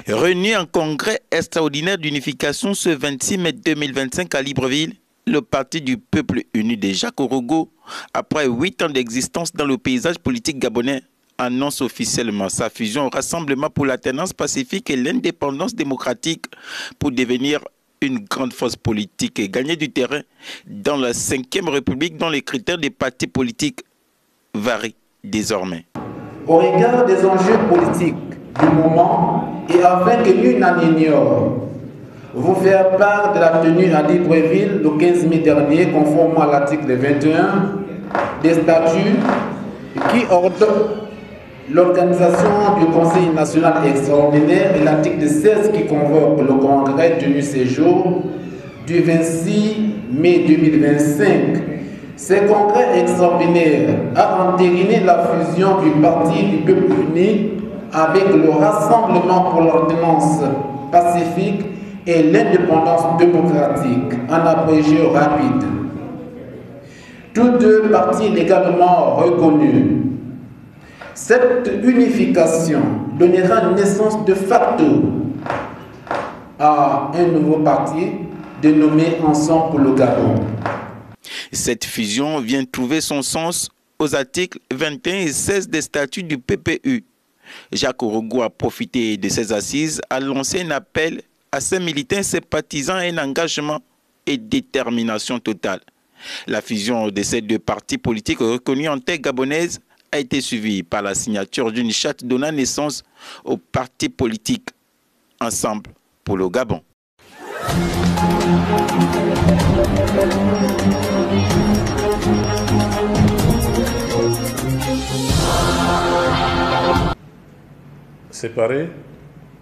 Réuni en congrès extraordinaire d'unification ce 26 mai 2025 à Libreville, le Parti du peuple uni de Jacques Orogo, après 8 ans d'existence dans le paysage politique gabonais, annonce officiellement sa fusion au Rassemblement pour l'alternance pacifique et l'indépendance démocratique pour devenir une grande force politique et gagner du terrain dans la 5e République dont les critères des partis politiques varient désormais. Au regard des enjeux politiques du moment et afin que nul n'en ignore, vous faire part de la tenue à Libreville le 15 mai dernier, conformément à l'article 21 des statuts qui ordonne l'organisation du Conseil national extraordinaire et l'article 16 qui convoque le congrès tenu ces jours du 26 mai 2025. Ce congrès extraordinaire a entériné la fusion du Parti du peuple uni avec le Rassemblement pour l'alternance pacifique et l'indépendance démocratique, en abrégé rapide. Tous deux partis légalement reconnus. Cette unification donnera naissance de facto à un nouveau parti dénommé Ensemble pour le Gabon. Cette fusion vient trouver son sens aux articles 21 et 16 des statuts du PPU. Jacques Orogo a profité de ces assises à lancer un appel à ses militants et ses partisans à un engagement et détermination totale. La fusion de ces deux partis politiques reconnus en terre gabonaise a été suivie par la signature d'une charte donnant naissance au parti politique Ensemble pour le Gabon. Séparés,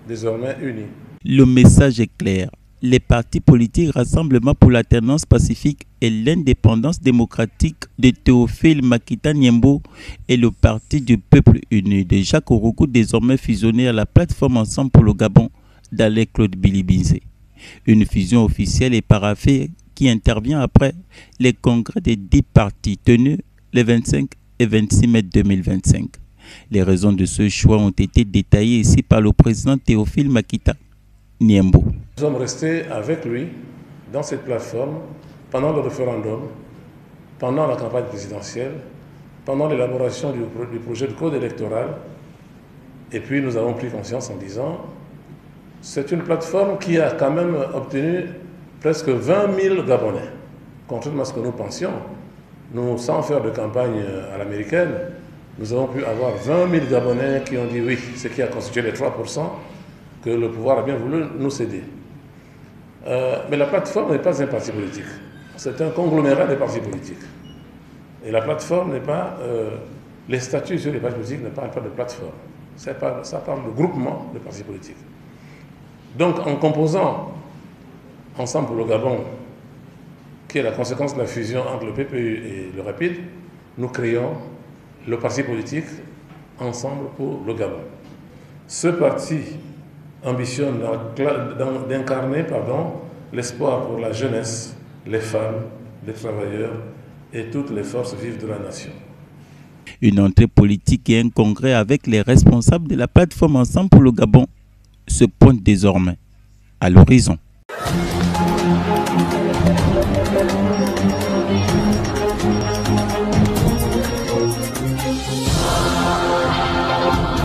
désormais unis. Le message est clair. Les partis politiques Rassemblement pour l'alternance pacifique et l'indépendance démocratique de Théophile Makita Niembo et le Parti du peuple uni de Jacques Orogo désormais fusionnés à la plateforme Ensemble pour le Gabon d'Alain-Claude Bilibinzé. Une fusion officielle et paraphée qui intervient après les congrès des 10 partis tenus les 25 et 26 mai 2025. Les raisons de ce choix ont été détaillées ici par le président Théophile Makita Niembo. Nous sommes restés avec lui dans cette plateforme pendant le référendum, pendant la campagne présidentielle, pendant l'élaboration du projet de code électoral. Et puis nous avons pris conscience en disant c'est une plateforme qui a quand même obtenu presque 20 000 Gabonais. Contrairement à ce que nous pensions, nous, sans faire de campagne à l'américaine, nous avons pu avoir 20 000 Gabonais qui ont dit oui, ce qui a constitué les 3% que le pouvoir a bien voulu nous céder. Mais la plateforme n'est pas un parti politique. C'est un conglomérat de partis politiques. Et la plateforme n'est pas... les statuts sur les partis politiques ne parlent pas de plateforme. Ça parle de groupement de partis politiques. Donc en composant Ensemble pour le Gabon, qui est la conséquence de la fusion entre le PPU et le RAPID, nous créons le parti politique Ensemble pour le Gabon. Ce parti ambitionne d'incarner l'espoir pour la jeunesse, les femmes, les travailleurs et toutes les forces vives de la nation. Une entrée politique et un congrès avec les responsables de la plateforme Ensemble pour le Gabon se pointent désormais à l'horizon.